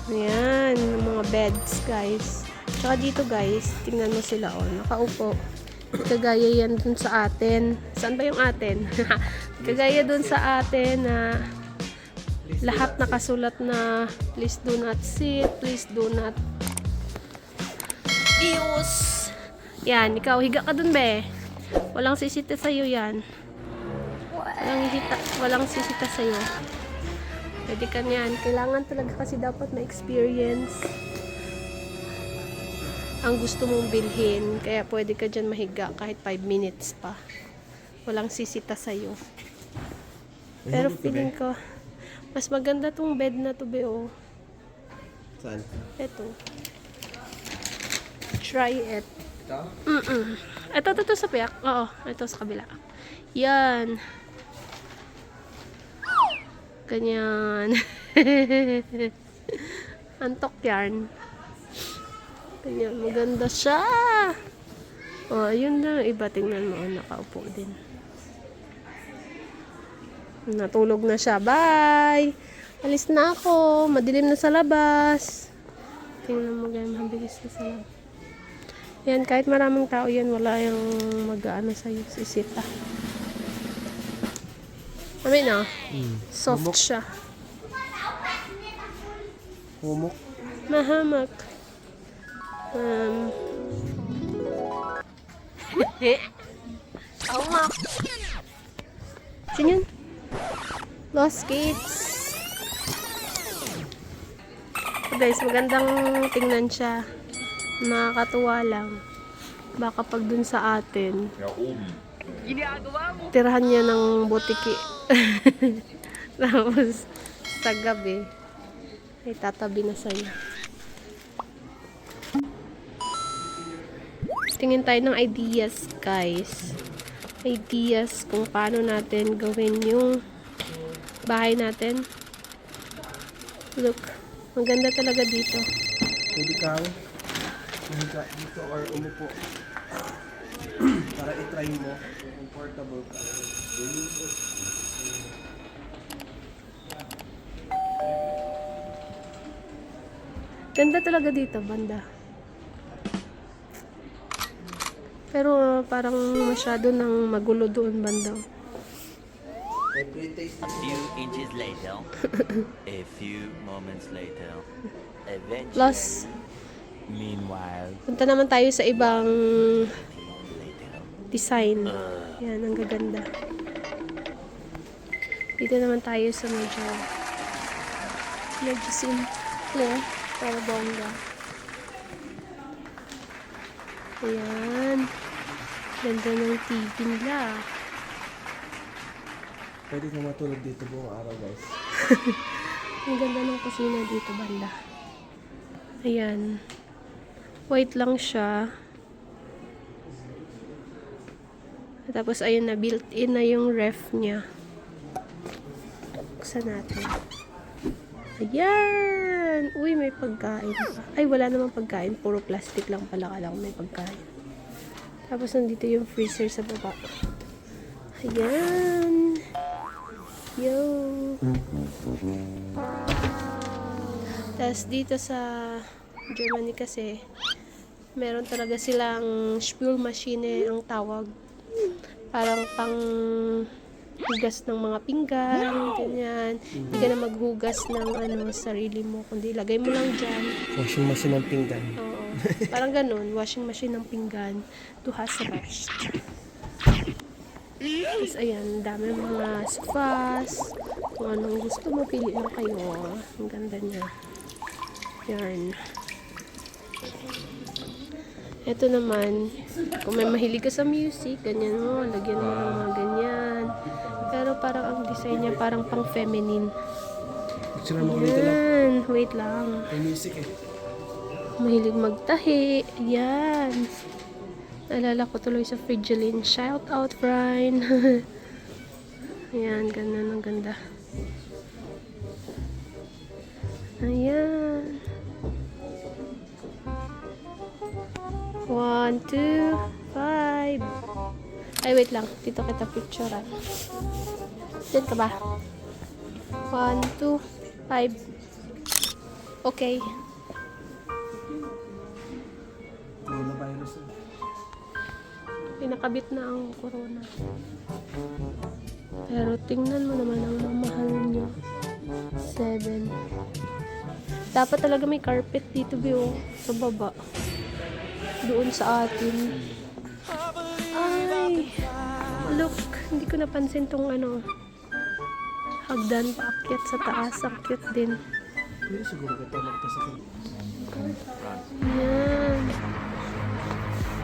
Ayan, yung mga beds, guys. Tsaka dito, guys, tingnan mo sila, oh, nakaupo. Kagaya yan dun sa atin. Saan ba yung atin? Kagaya dun sa atin na lahat nakasulat na please do not sit, please do not use. Yan, ikaw, higa ka dun, be. Walang sisita sa'yo yan. Walang sisita sa'yo. Pwede ka niyan. Kailangan talaga kasi dapat ma-experience ang gusto mong bilhin. Kaya pwede ka dyan mahiga kahit 5 minutes pa. Walang sisita sa'yo. Pero feeling ko, mas maganda tong bed na to, be, oh. Saan? Ito. Try it. Ito? Ito sa piyak. Oo, ito sa kabila. Yan. Ganyan. Antok yan. Ganyan, maganda siya. Oh, ayun na. Iba, tingnan mo. Nakaupo din. Natulog na siya. Bye! Alis na ako. Madilim na sa labas. Tingnan mo, ganyan. Mabilis na sa labas. Yan, kahit maraming tao yan, wala yung mag-ano sa'yo, sisita. Amin na. Soft Humok. siya. Humok. Mahamak. Hamak. Sino yun? Lost Kids. So guys, magandang tingnan siya. Nakakatuwa lang. Baka pag dun sa atin, tirahan niya ng butiki. Tapos, sa gabi, ay tatabi na sa'yo. Tingin tayo ng ideas, guys. Ideas kung paano natin gawin yung bahay natin. Look, maganda talaga dito. Pwede kang mahiga dito or umupo. Para i-try mo kung comfortable ka. Ganda talaga dito, banda. Pero parang masyado nang magulo doon, banda. May pre-taste A few inches later, a few moments later, eventually, Plus, meanwhile, punta naman tayo sa ibang later. design. Yan, ang gaganda. Dito naman tayo sa medyo simple, pero bongga. Ayan. Ganda ng TV nila. Pwede ka matulog dito buong araw, guys. Ang ganda ng kusina dito, banda. Ayan. White lang siya. Tapos, ayun na, built-in na yung ref niya. Buksan natin. Ayan! Uy, may pagkain pa. Ay, wala namang pagkain. Puro plastic lang pala. Kala ko may pagkain. Tapos, nandito yung freezer sa baba. Ayan! Yo! Tapos, dito sa Germany kasi, meron talaga silang Spülmaschine ang tawag. Parang pang hugas ng mga pinggan, ganyan. Hindi ka na maghugas ng sarili mo, kundi lagay mo lang dyan. Washing machine ng pinggan. Oo. Parang ganun, washing machine ng pinggan to hasabas. Tapos ayan, dami mga sofas. Kung anong gusto mo, pili lang kayo. Ang ganda niya. Yan. Ito naman, kung may mahilig ka sa music, ganyan mo, lagyan mo ng mga ganyan. Pero parang ang design niya parang pang feminine. Picture mo ko dito lang. Yan, wait lang. May music eh. Mahilig magtahi. Yan. Naalala ko tuloy sa Frigeline. Shout out, Brian. Ayan, ganda ng ganda. Ayan. 1, 2, 5. Ay, wait lang. Dito kita picturean. Diyan ka ba? 1, 2, 5. Okay. Coronavirus. Pinakabit na ang corona. Pero tingnan mo naman ang mahal niya. 7. Dapat talaga may carpet dito, Bio. Sa baba. Doon sa atin. Ay! Look! Hindi ko napansin tong ano. Hagdan paakyat sa taas. Ang cute din. Pero siguro ka ito magpasa ka. Yan.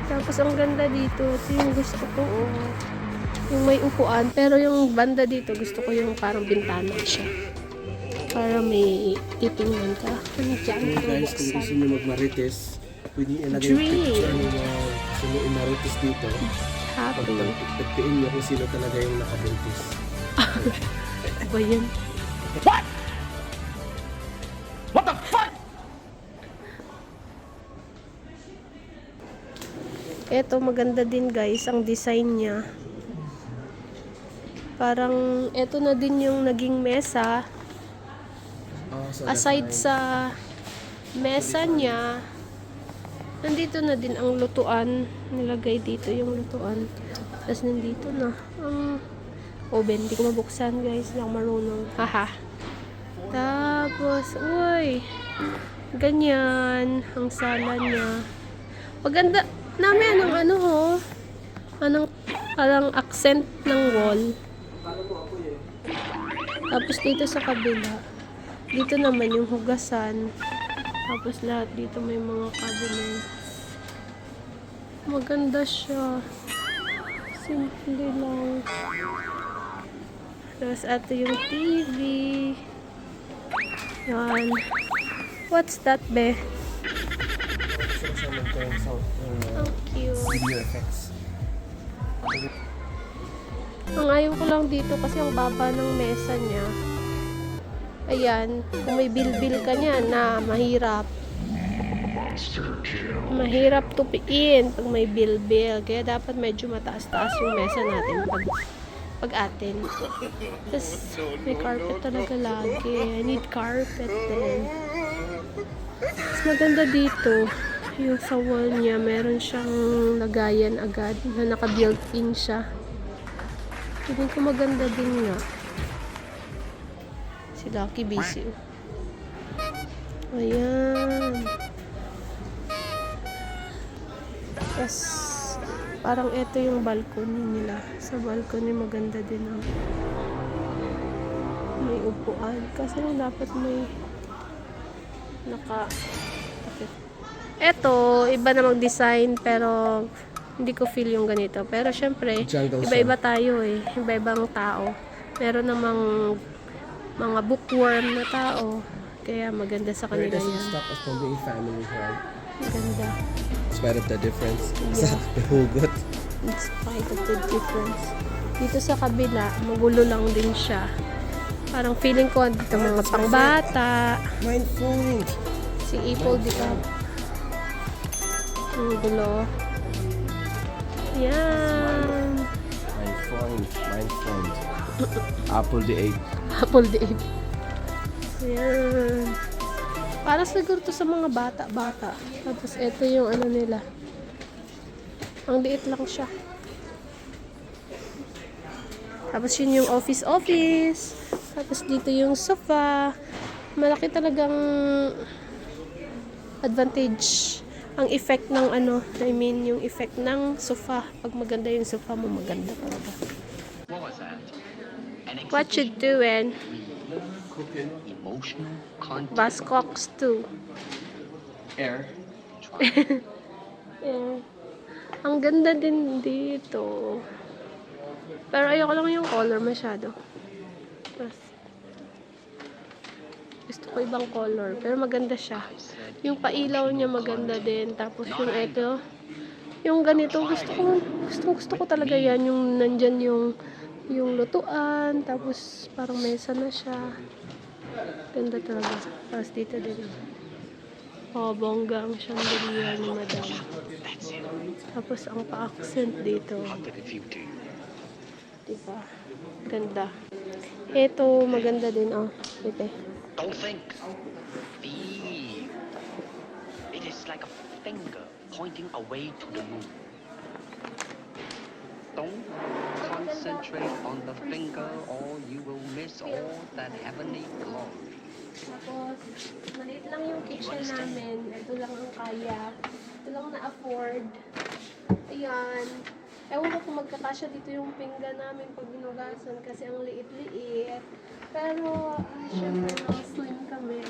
Tapos ang ganda dito. Ito yung gusto ko. Oh. Yung may upuan. Pero yung banda dito, gusto ko yung parang bintana siya. Para may titingnan ka. Ano dyan? So guys, kung gusto nyo magmarites, pwede ilagay yung Dream. picture nyo na gusto nyo imarites dito. Happy. Pagpiin nyo kung sino talaga yung nakabuntis. Ano ba yan? What the fuck? Eto, maganda din guys, ang design niya. Parang, eto na din yung naging mesa. Aside sa mesa niya, nandito na din ang lutuan. Nilagay dito yung lutuan. Tapos nandito na ang oven. Hindi ko mabuksan guys, hindi ako marunong. Haha. Tapos, uy, ganyan ang sala niya. Maganda. Namin anong ano ho. Anong parang accent ng wall. Tapos dito sa kabila. Dito naman yung hugasan. Tapos lahat dito may mga cabinets. Maganda siya. Simple lang. Tapos ito yung TV. Yan. What's that, be? Gusto ko siya magkaroon sound. Ang cute. Video effects. Ang ayaw ko lang dito kasi ang baba ng mesa niya. Ayan, kung may bilbil ka niya na mahirap. Mahirap tupiin pag may bilbil. Kaya dapat medyo mataas-taas yung mesa natin pag atin. Tapos may carpet talaga lagi. I need carpet din. Mas maganda dito. Yung sa wall niya, meron siyang lagayan agad na naka-built-in siya. Tingin ko maganda din nga. Si Lucky busy. Ayan. Tapos, parang ito yung balcony nila. Sa balcony maganda din ang may upuan. Kasi dapat may eto, iba na mag-design pero hindi ko feel yung ganito. Pero syempre, Jungle iba-iba tayo eh. Iba-ibang tao. Meron namang mga bookworm na tao. Kaya maganda sa Where kanila does it yan. stop us from being family, right? Maganda. In spite of the difference. Yeah. Sa hugot. In spite of the difference. Dito sa kabila, magulo lang din siya. Parang feeling ko dito mga pangbata. Mind point! Si Apple di ka. Ang gulo. Yan. Mind point. Mind point. Apple the 8. Apple the 8. Yan. Para siguro to sa mga bata-bata. Tapos ito yung ano nila. Ang liit lang siya. Tapos yun yung office. Tapos dito yung sofa. Malaki talagang advantage ang effect ng ano, I mean yung effect ng sofa. Pag maganda yung sofa mo, maganda talaga. What you doing? Emotional content. Buzzcocks too. Air. Yeah. Ang ganda din dito. Pero ayoko lang yung color masyado. Tapos, gusto ko ibang color. Pero maganda siya. Yung pailaw niya maganda din. Tapos yung ito, yung ganito, gusto ko talaga yan. Yung nandyan yung lutuan. Tapos parang mesa na siya. Ganda talaga. Tapos dito din. Oh, bongga ang chandelier ni Madam. Tapos ang pa-accent dito. Diba? Ganda. Ito, maganda din. Oh, ito. Don't think. Feel. like a finger pointing away to the moon. Don't concentrate on the finger or you will miss all that heavenly glory. Tapos, maliit lang yung kitchen namin. Ito lang ang kaya. Ito lang na-afford. Ayan. Ewan ko kung magkakasya dito yung pinggan namin pag binugasan kasi ang liit-liit. Pero, syempre, slim kami.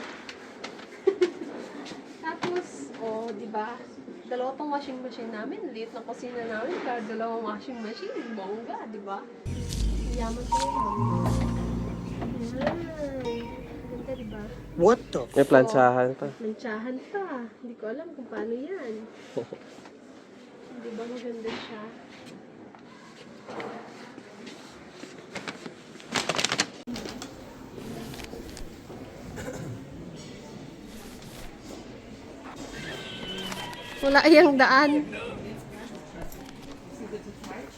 Tapos, diba? Dalawa pang washing machine namin. Liit na kusina namin. Pero dalawang washing machine. Bongga, diba? Yaman ko yun. Ayan. Ganda, diba? What the? May plansahan pa. Mantsahan pa. Hindi ko alam kung paano yan. Di ba maganda siya? Wala yung daan.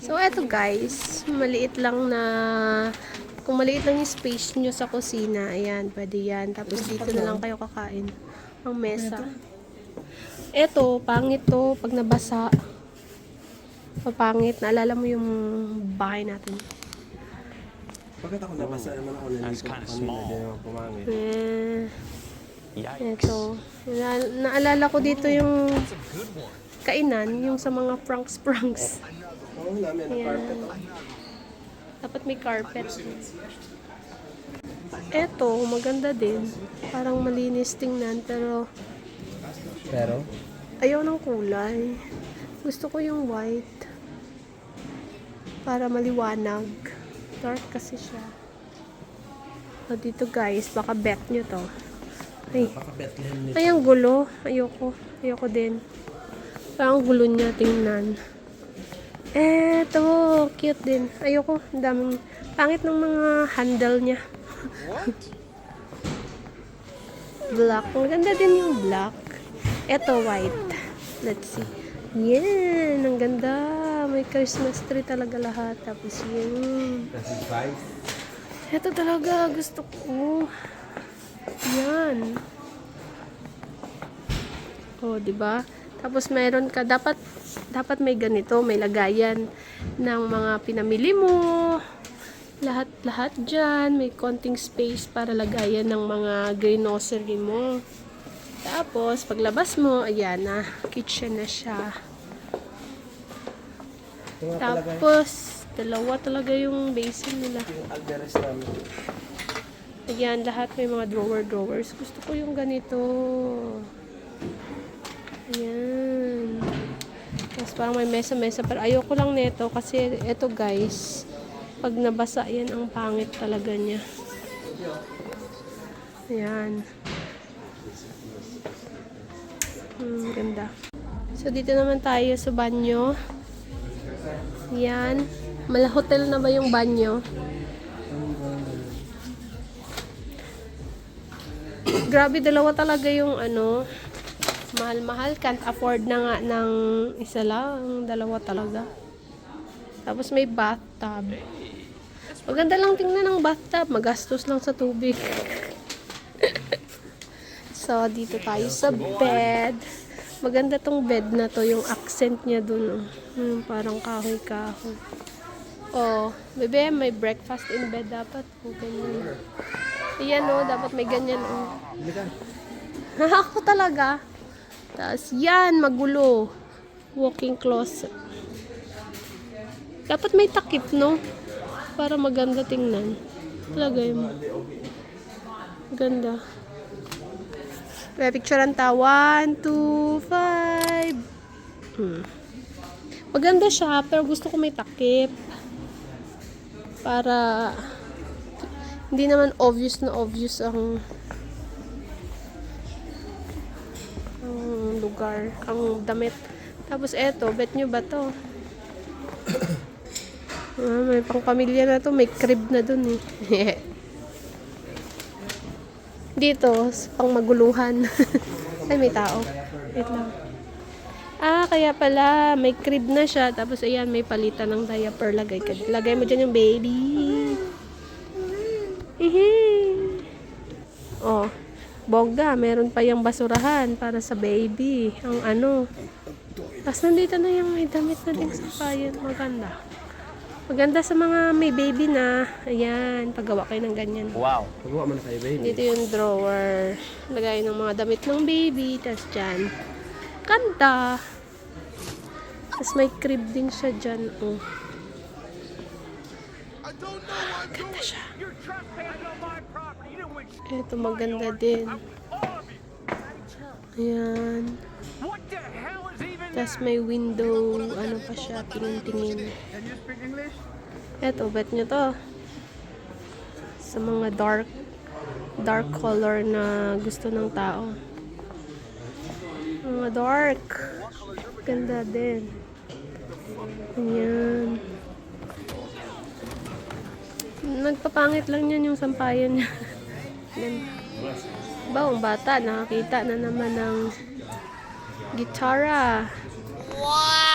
So, eto guys. Maliit lang na... Kung maliit lang yung space nyo sa kusina, ayan, pwede yan. Tapos dito na lang kayo kakain. Ang mesa. Eto, pangit to pag nabasa. Papangit. Naalala mo yung bahay natin. Bakit ako nabasa naman ako nalito kanina, hindi naman pumangit. Eto. Naalala ko dito yung kainan, yung sa mga pranks. Oo namin, carpet. Dapat may carpet. Eto, maganda din. Parang malinis tingnan, pero ayaw ng kulay. Gusto ko yung white. Para maliwanag. Dark kasi siya. O, dito guys, baka bet nyo to. Ay, ang gulo. Ayoko din. Parang gulo niya, tingnan. Eto, cute din. Ayoko, ang daming pangit ng mga handle niya. Black. Maganda din yung black. Eto, white. Let's see. Yan, ang ganda. May Christmas tree talaga lahat. Tapos yun. Eto talaga, gusto ko. Yan. O, diba? Tapos mayroon ka, dapat may ganito, may lagayan ng mga pinamili mo. Lahat dyan. May konting space para lagayan ng mga grocery mo. Tapos, paglabas mo, ayan na. Kitchen na siya. Tapos, dalawa talaga yung basin nila. Yung alderes namin. Ayan, lahat may mga drawers. Gusto ko yung ganito. Ayan. Tapos parang may mesa-mesa. Pero ayoko lang nito kasi ito guys, pag nabasa yan, ang pangit talaga niya. Ayan. Ganda. So, dito naman tayo sa banyo. Ayan. Hotel na ba yung banyo? Grabe, dalawa talaga yung mahal-mahal. Can't afford na nga ng isa lang. Dalawa talaga. Tapos may bathtub. Maganda lang tingnan ng bathtub. Magastos lang sa tubig. So, dito tayo sa bed. Maganda tong bed na to. Yung accent niya dun. Parang kahoy-kahoy. Oh, bebe, may breakfast in bed dapat. Ganyan. Ayan dapat may ganyan Ako talaga. Tapos yan, magulo. Walking closet. Dapat may takip, no? Para maganda tingnan. Talaga yun. Ganda. May picturean ta. 1, 2, 5. Maganda siya, pero gusto ko may takip. Para hindi naman obvious ang lugar, ang damit. Tapos eto, bet nyo ba to? May pang pamilya na to, may crib na dun eh. Dito, pang maguluhan. Ay, may tao. Wait lang. Kaya pala, may crib na siya. Tapos ayan, may palitan ng diaper. Lagay mo dyan yung baby. Oh. Bongga, meron pa yung basurahan para sa baby. Ang ano. Tapos nandito na yung may damit na din sampayan. Maganda. Maganda sa mga may baby na. Ayan, paggawa kayo ng ganyan. Wow. Pagawa man kayo, baby. Dito yung drawer. Lagay ng mga damit ng baby. Tapos dyan. Ganda. Tapos may crib din siya dyan. Oh. Ganda siya. Ito maganda din. Ayan. Tapos may window, ano pa siya, tingin-tingin. Eto, bet nyo to. Sa mga dark color na gusto ng tao. Mga dark. Ganda din. Ayan. Nagpapangit lang yan yung sampayan niya. Ganda. Bawang bata, nakakita na naman ng gitara. Wow!